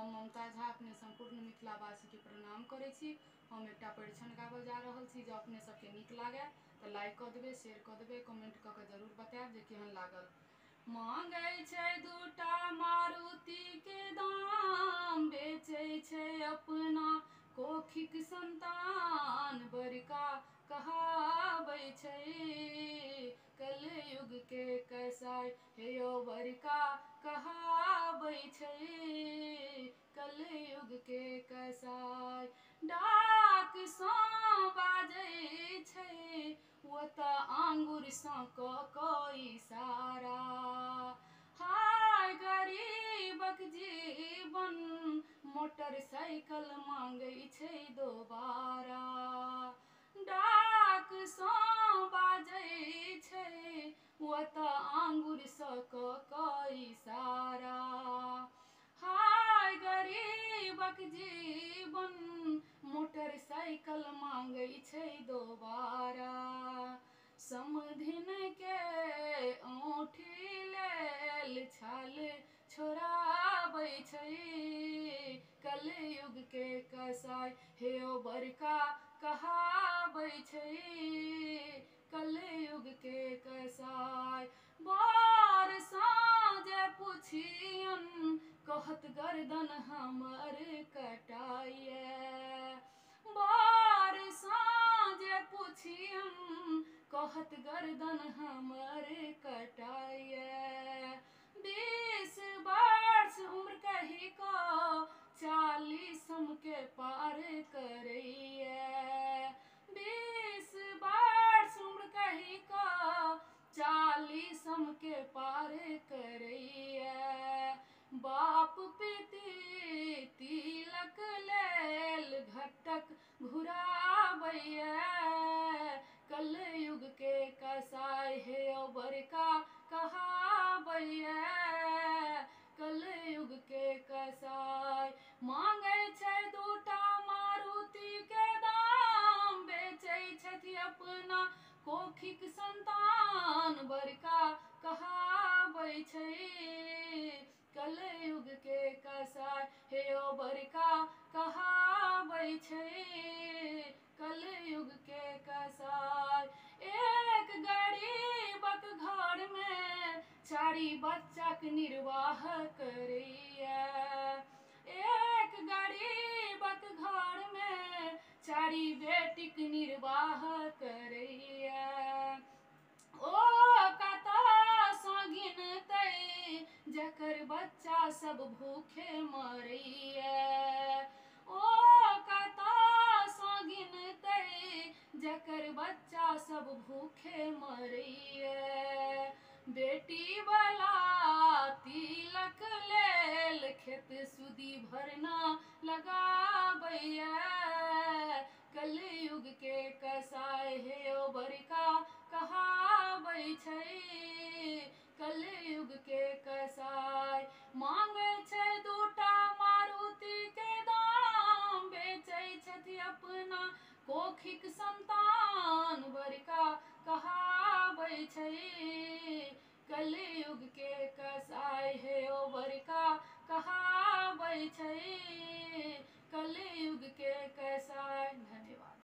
हम ममता झा अपने संपूर्ण मिथिलावासी के प्रणाम करै छी। हम एकटा परीक्षण गाबऽ जा रहल छी, जो अपने सबके नीक लागे तो लाइक कऽ देबै, शेयर कऽ देबै, कमेंट कऽ के जरूर बतायब जे केहन लागल। मांगै छै दूटा मारुति के दाम, बेचै छै अपना कोखिक संतान, बड़का कहाबै छै कलयुग के कसाई, हे यौ बड़का कहाबै छै कलयुग के कसाई। डाक सँ बाजै छै ओ तऽ आंगुर सँ कऽ इशारा, हाय गरीबक जीवन मोटरसाइकिल मांगै छै दोबारा। डाक सँ बाजै छै ओ तऽ आंगुर सँ कऽ इशारा, हाय गरीबक जीवन मोटरसाइकिल मांगै छै दोबारा। समधिन के औँठी लेल छाल छोड़ाबै छै कलयुग के कसाई, हे ओ बड़का कहाबै छै कलयुग के कसाई। बर साँझ पुछियन कहत गर्दन हमर कटाइए, बर साँझ पुछियन कहत गर्दन हमर कटाइए। 20 वर्ष उम्र कही कऽ 40 के पार करैए, 20 वर्ष उम्र कही कऽ 40 के पार करैए। बाप पीती तिलक लेल घटक घुराबैए कलयुग के कसाई, हे ओ बड़का कहाबैए कलयुग के कसाई। मांगै छै दूटा मारुति के दाम, बेचै छथि अपना कोखिक संतान, बड़का कहाबै छै कलयुग के कसाई, हे ओ बड़का कहाबै छै कलयुग के कसाई। एक गरीबक घर में 4 बच्चाक निर्वाह करैए, एक गरीबक घर में 4 बेटीक निर्वाह करैए। ओ कतऽ सँ गिनतै जकर बच्चा सब भूखे मरैए, ओ कतऽ सँ गिनतै जकर बच्चा सब भूखे मरैए। बेटी वाला तिलक लेल खेत सुदी भरना लगाबैए कलयुग के कसाई, हे ओ बड़का कहाबै छै कलयुग के कसाई। मांगै छै दूटा मारुति के दाम, बेचै छथि अपना कोखिक संतान, बड़का कहाबै छै कलयुग के कसाई, हे ओ बड़का कहाबै छै कलयुग के कसाई। धन्यवाद।